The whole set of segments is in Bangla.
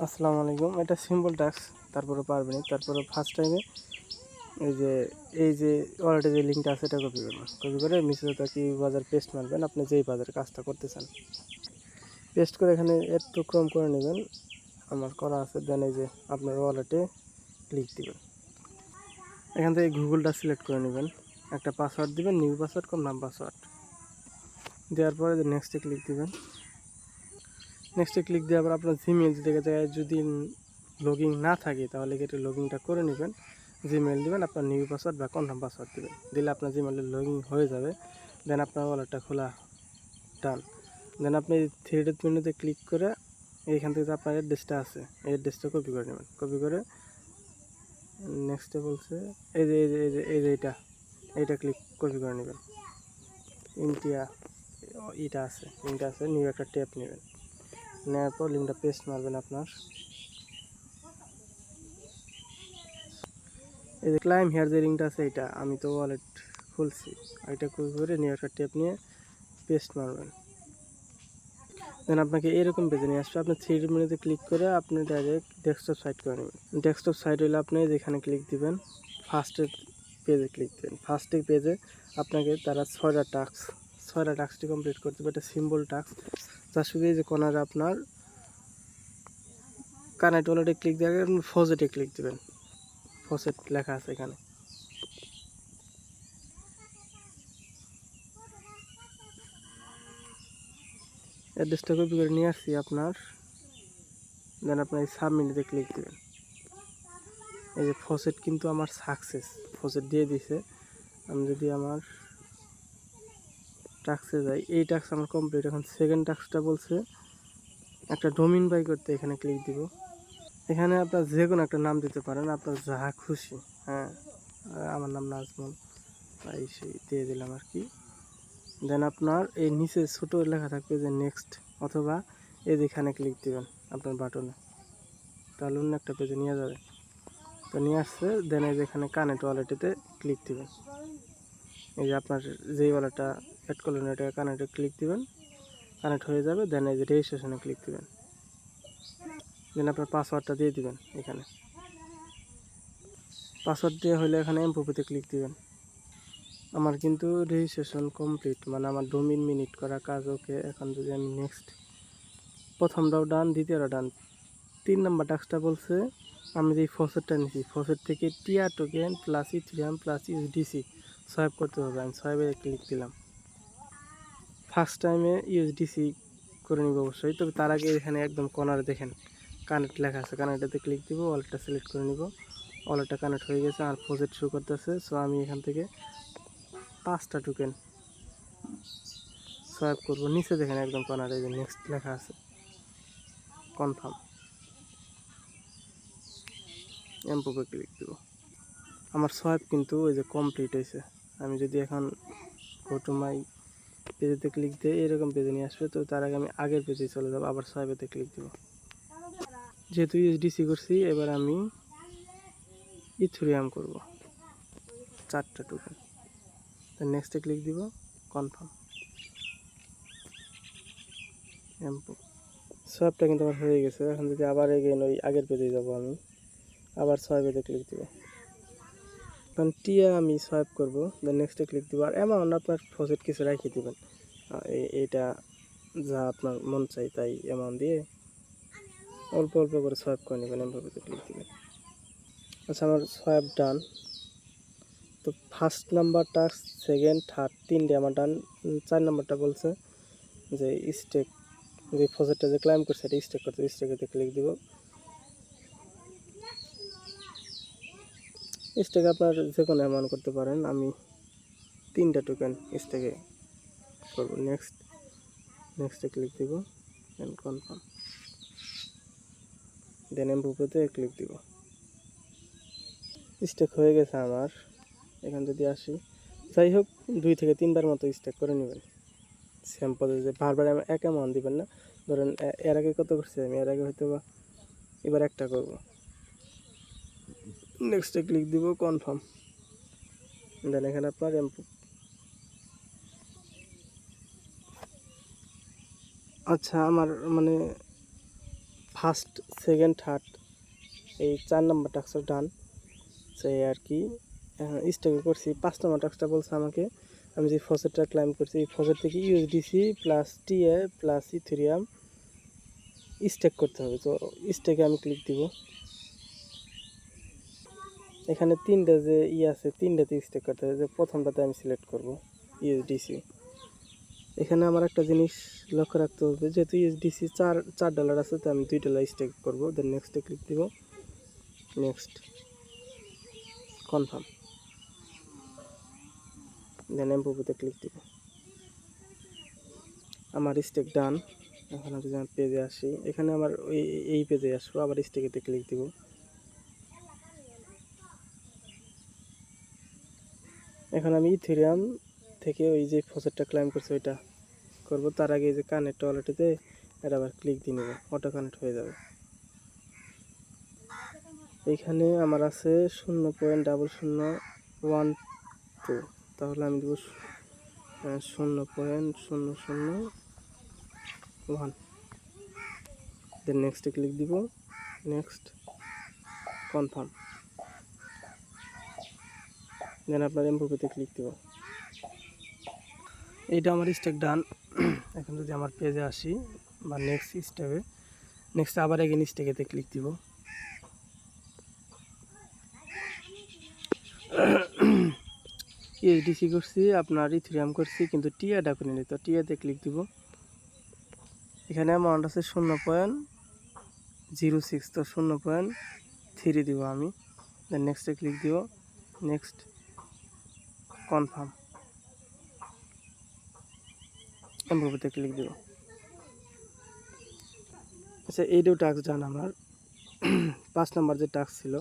আসসালামু আলাইকুম। এটা সিম্পল টাস্ক, তারপরে পারবেন। তারপরে ফার্স্ট টাইমে এই যে ওয়ালেটে যে লিঙ্কটা আছে এটা কপি করবেন। কপি করে মিসেজটা কি বাজার পেস্ট মারবেন, আপনি যেই বাজারে কাজটা করতে চান। পেস্ট করে এখানে একটু ক্রম করে নেবেন, আমার করা আছে। দেন এই যে আপনার ওয়ালেটে ক্লিক দিবেন। এখান থেকে গুগলটা সিলেক্ট করে নেবেন, একটা পাসওয়ার্ড দিবেন, নিউ পাসওয়ার্ড কনফার্ম পাসওয়ার্ড দেওয়ার পরে যে নেক্সটে ক্লিক দিবেন। নেক্সটে ক্লিক দেওয়ার পর আপনার জিমেইল জায়গায় যদি লগইন না থাকে তাহলে এটা লগইনটা করে নেবেন। জিমেইল দেবেন, আপনার নিউ পাসওয়ার্ড বা কনফার্ম পাসওয়ার্ড দেবেন, দিলে আপনার জিমেইলে লগইন হয়ে যাবে। দেন আপনার ওয়ালেটটা খোলা ডান। দেন আপনি থ্রি ডট মেনুতে ক্লিক করে এইখান থেকে যে আপনার অ্যাড্রেসটা আছে এই অ্যাড্রেসটা কপি করে নেবেন। কপি করে নেক্সটে বলছে এই যে এই যে এই যে এই যে এইটা ক্লিক কপি করে নেবেন। ইন্ডিয়া লিঙ্কটা আছে, নিউ একটা ট্যাপ নেবেন। নেওয়ার পর লিঙ্কটা পেস্ট মারবেন আপনার। এই যে ক্লাইম হেয়ার যে লিঙ্কটা আছে এটা আমি তো ওয়ালেট খুলছি, এটা কপি করে নিউ একটা ট্যাপ নিয়ে পেস্ট মারবেন। দেন আপনাকে এরকম পেজে নিয়ে আসবে। আপনি থ্রি মেনুতে ক্লিক করে আপনি ডাইরেক্ট ডেস্কটপ সাইট করে নেবেন। ডেস্কটপ সাইট হলে আপনি যেখানে ক্লিক দিবেন, ফার্স্টের পেজে ক্লিক দেবেন। ফার্স্টের পেজে আপনাকে তারা ছয়টা টাস্কটি কমপ্লিট করতে হবে। এটা সিম্পল টাস্ক। তার শুধু এই যে কর্নারে আপনার কানেক্ট ওয়ালেটে ক্লিক দিয়ে ফজেটে ক্লিক দেবেন। ফসেট লেখা আছে এখানে। অ্যাড্রেসটা কপি করে নিয়ে আসছি আপনার। দেন আপনার এই সাবমিটে ক্লিক দেবেন। এই যে ফসেট কিন্তু আমার সাকসেস, ফসেট দিয়ে দিছে। আমি যদি আমার টাস্কে যাই, এই টাস্ক আমার কমপ্লিট। এখন সেকেন্ড টাস্কটা বলছে একটা ডোমিন বাই করতে, এখানে ক্লিক দিব। এখানে আপনার যে কোনো একটা নাম দিতে পারেন, আপনার যাহা খুশি। হ্যাঁ, আমার নাম নাজমুল, তাই সেই দিয়ে দিলাম আর কি। দেন আপনার এই নিচে ছোটো লেখা থাকবে যে নেক্সট, অথবা এই যেখানে ক্লিক দিবেন আপনার বাটনে, তাহলে অন্য একটা পেজে নিয়ে যাবে। তো নিয়ে আসছে। দেন এই যেখানে কানেক্ট ওয়ালেটেতে ক্লিক দিবেন। এই যে আপনার যেই ওয়ালেটটা অ্যাড করলেন এটা কানেক্টে ক্লিক দিবেন, কানেক্ট হয়ে যাবে। দেন এই যে রেজিস্ট্রেশনে ক্লিক দিবেন। দেন আপনার পাসওয়ার্ডটা দিয়ে দিবেন। এখানে পাসওয়ার্ড দিয়ে হলে এখানে এমপোপিতে ক্লিক দিবেন। আমার কিন্তু রেজিস্ট্রেশন কমপ্লিট, মানে আমার ডোমিন মিনিট করা কাজ ওকে। এখন যদি আমি নেক্সট, প্রথমটাও ডান, দ্বিতীয়টা ডান। 3 নম্বর টাস্কটা বলছে আমি যে ফসেটটা নিছি, ফসেট থেকে টিয়া token plus ethereum plus USDC swipe করতে হবে। আমি সোয়াইপে ক্লিক দিলাম। ফার্স্ট টাইমে ইউএসডিসি করে নিব অবশ্যই, তবে তার আগে এখানে একদম কর্নারে দেখেন কানেক্ট লেখা আছে, কানেক্টটাতে ক্লিক দিব, ওয়ালেটটা সিলেক্ট করে নিব। ওয়ালেটটা কানেক্ট হয়ে গেছে, আর প্রজেক্ট শো করতেছে। সো আমি এখান থেকে 5টা টোকেন সোয়াইপ করব। নিচে দেখেন একদম কর্নারে যে নেক্সট লেখা আছে, কনফার্ম, এমপোকে ক্লিক দিব। আমার সোয়াইপ কিন্তু ওই যে কমপ্লিট হয়েছে। আমি যদি এখন গো টু মাই পেজেতে ক্লিক দিই, এরকম পেজে নিয়ে আসবে। তো তার আগে আমি আগের পেজে চলে যাবো, আবার সোয়াইপেতে ক্লিক দিব। যেহেতু ইউএসডিসি করছি, এবার আমি ইথেরিয়াম করব, 4টা টোকেন। নেক্সটে ক্লিক দিব, কনফার্ম, এমপো। সোয়াইপটা কিন্তু আমার হয়ে গেছে। এখন যদি আবার এগেন ওই আগের পেজে যাব, আমি আবার সোয়াইপেতে ক্লিক দিব। কারণ টিয়া আমি সোয়াইপ করবো, দেন নেক্সটে ক্লিক দিব। আর অ্যামাউন্ট আপনার ফসেট কিছু রেখে দেবেন, এইটা যা আপনার মন চাই তাই অ্যামাউন্ট দিয়ে অল্প অল্প করে সোয়াইপ করে নেবেন, এমভাবে ক্লিক দেবেন। আচ্ছা, আমার সোয়াইপ ডান। তো first number task, second, third, 3টে আমার ডান। 4 নাম্বারটা বলছে যে স্টেক, যে ফসেটটা যে ক্লাইম করছে এটা স্টেক করতে, স্টেকেতে ক্লিক দিব। স্টেক আপনার যে কোনো অ্যামাউন্ট করতে পারেন, আমি 3টা টোকেন স্টেকে করবো। নেক্সটে ক্লিক দিব, দেন কনফার্ম, দেন এমপুপেতে ক্লিক দিব। স্টেক হয়ে গেছে আমার। এখান যদি আসি, যাই হোক 2 থেকে 3বার মতো স্টেক করে নেবেন। সেম পদ্ধতিতে বারবার এক অ্যামাউন্ট দিবেন না। ধরেন এর আগে কত করছি আমি, এর আগে হয়তো বা এবার একটা করব। নেক্সটে ক্লিক দিব, কনফার্ম, দেন এখানে আপনার এমপু। আচ্ছা, আমার মানে ফার্স্ট সেকেন্ড থার্ড এই 4 নম্বর টাস্কটা ডান। সেই আর কি স্টেকে করছি। 5 নম্বর টাস্কটা বলছে আমাকে আমি যে ফসেটটা ক্লাইম করছি এই ফসেট থেকে USDC plus TIA plus Ethereum stake করতে হবে। তো স্টেকে আমি ক্লিক দিব। এখানে 3টা যে আছে 3টাতে স্টেক করতে হবে। যে প্রথমটাতে আমি সিলেক্ট করব ইউএসডিসি। এখানে আমার একটা জিনিস লক্ষ্য রাখতে হবে, যেহেতু ইউএসডিসি $4 আছে তো আমি $2 স্টেক করব। দেন নেক্সটে ক্লিক দিব। নেক্সট কনফার্ম, দেন এমপোতে ক্লিক দিব। আমার স্টেক ডান। এখন আমি যদি আমার পেজে আসি, এখানে আমার এই পেজে আসবো, আবার স্টেকেতে ক্লিক দিব। এখন আমি ইথেরিয়াম থেকে ওই যে ফসেটটা ক্লাইম করছে ওইটা করব। তার আগে এই যে কানেক্ট ওয়ালেটেতে এটা আবার ক্লিক দিয়ে নেব, অটো কানেক্ট হয়ে যাবে। এইখানে আমার আছে 0.0012, তাহলে আমি দেবো 0.001। দেন নেক্সটে ক্লিক দিব। নেক্সট কনফার্ম, দেন আপনার এমপোতে ক্লিক দিব। এইটা আমার স্টেক ডান। এখন যদি আমার পেজে আসি বা নেক্সট স্টেপে, নেক্সট আবার এগেন স্টেকেতে ক্লিক দিব। ইউএসডিসি করছি, আপনার ইথেরিয়াম করছি, কিন্তু টিএটা করে নিই। তো টিএতে ক্লিক দিব। এখানে অ্যামাউন্ট আছে 0.06, তো 0.3 দিব আমি। দেন নেক্সটে ক্লিক দিব। নেক্সট কনফার্ম, এমপোতে ক্লিক দিব। আচ্ছা, এইটাও টাস্ক ডান আমার। 5 নম্বর যে টাস্ক ছিল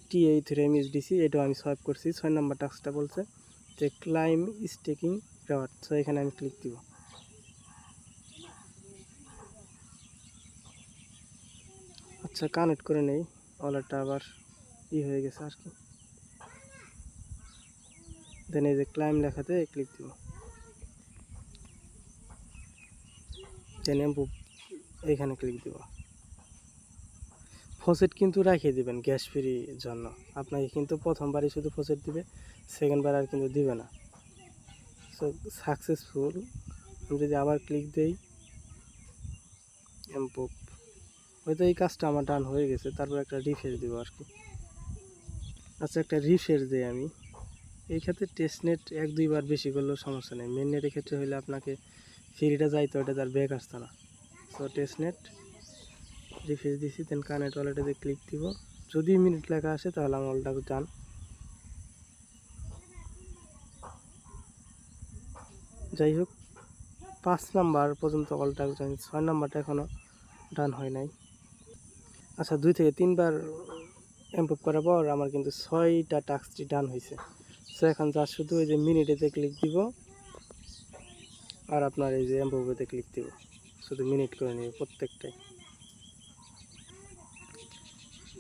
টিএ ইথেরিয়াম ইউএসডিসি, এটাও আমি সলভ করছি। 6 নম্বর টাস্কটা বলছে যে ক্লাইম স্টেকিং রেওয়ার্ড, তো এখানে আমি ক্লিক দিব। আচ্ছা, কানেক্ট করে নেই, ওয়ালেটটা আবার হয়ে গেছে আর কি। দেন এই যে ক্লাইম লেখাতে ক্লিক দিব। দেন এইখানে ক্লিক দিব। ফসেট কিন্তু রাখিয়ে দিবেন গ্যাস ফ্রি জন্য। আপনাকে কিন্তু প্রথমবারই শুধু ফসেট দিবে, সেকেন্ডবার আর কিন্তু দিবে না। So successful. আমি যদি আবার ক্লিক দেই এমপোপ, হয়তো এই কাজটা আমার ডান হয়ে গেছে। তারপর একটা রিফ্রেশ দিব আর কি। আচ্ছা, একটা রিফ্রেশ দিই আমি। এই ক্ষেত্রে টেস্টনেট 1-2 বার বেশি করলেও সমস্যা নেই। মেন নেটের ক্ষেত্রে হলে আপনাকে ফ্রিটা যাইতো, ওটা তার ব্যাক আসতো না। সো টেস্টনেট রিফ্রেশ দিছি। দেন কানেক্ট ওয়ালেটে ক্লিক দিব। যদি মিনিট লেখা আসে তাহলে আমার ওয়ালটা ডান। যাই হোক, 5 নাম্বার পর্যন্ত ওয়ালটা ডান। 6 নাম্বারটা এখনও ডান হয় নাই। আচ্ছা, 2 থেকে 3 বার ইমপ্রুভ করার পর আমার কিন্তু 6টা টাস্কটি ডান হয়েছে। সো এখন যা শুধু এই যে মিনিটেতে ক্লিক দিব আর আপনার এই যে ইমপ্রুভেতে ক্লিক দিব। শুধু মিনিট করে নিব প্রত্যেকটাই।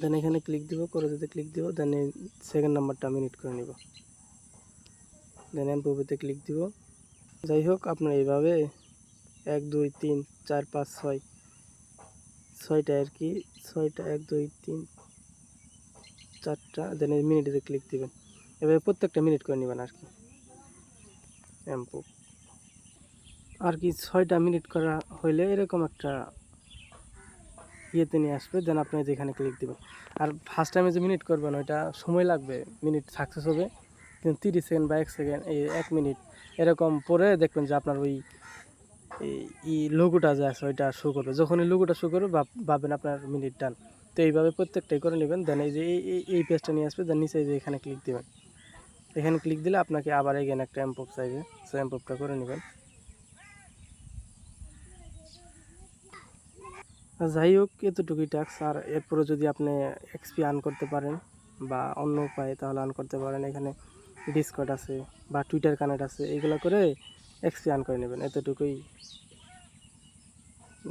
দেন এখানে ক্লিক দিব, করে যদি ক্লিক দিব, দেন এই সেকেন্ড নাম্বারটা মিনিট করে নিব। দেন ইমপ্রুভেতে ক্লিক দিব। যাই হোক, আপনার এইভাবে 1 2 3 4 5 6 6টা আর কি। 6টা 1 2 3 4টা, দেন এই মিনিটেতে ক্লিক দিবেন। এভাবে প্রত্যেকটা মিনিট করে নেবেন আর কি। ইমপ্রুভ আর কি 6টা মিনিট করা হইলে এরকম একটা ইয়েতে নিয়ে আসবে। দেন আপনি যেখানে ক্লিক দেবেন। আর ফার্স্ট টাইমে যে মিনিট করবেন ওইটা সময় লাগবে, মিনিট সাকসেস হবে কিন্তু 30 সেকেন্ড বা 1 সেকেন্ড, এই 1 মিনিট এরকম পরে দেখবেন যে আপনার ওই লোগোটা যে আছে ওইটা শো করবে। যখন এই লোগোটা শো করবে ভাববেন আপনার মিনিট ডান। তো এইভাবে প্রত্যেকটাই করে নেবেন। দেন এই যে এই পেজটা নিয়ে আসবে। দেন নিচে যে এখানে ক্লিক দেবেন। এখানে ক্লিক দিলে আপনাকে আবার এগেন একটা এমপ্রুভ চাইবে। সো এমপ্রুভটা করে নেবেন। যাই হোক, এতটুকুই টাস্ক। আর এরপরে যদি আপনি এক্সপি আর্ন করতে পারেন বা অন্য উপায়ে তাহলে আর্ন করতে পারেন। এখানে ডিসকর্ড আছে বা টুইটার কানেক্ট আছে, এগুলো করে এক্সপি আর্ন করে নেবেন। এতটুকুই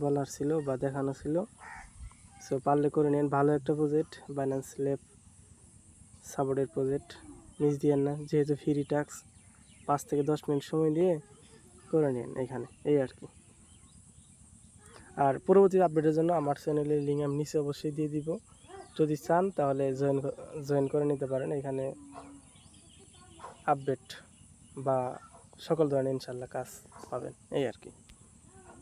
বলার ছিল বা দেখানো ছিল। সো পারলে করে নিন। ভালো একটা প্রজেক্ট, বাইন্যান্স ল্যাব সাপোর্টের প্রজেক্ট, মিস দিয়েন না। যেহেতু ফ্রি টাস্ক, 5 থেকে 10 মিনিট সময় দিয়ে করে নিন এখানে, এই আর কি। আর পরবর্তী আপডেটের জন্য আমার চ্যানেলের লিঙ্ক আমি নিচে অবশ্যই দিয়ে দিব, যদি চান তাহলে জয়েন করে নিতে পারেন। এখানে আপডেট বা সকল ধরনের ইনশাল্লাহ কাজ পাবেন, এই আর কি।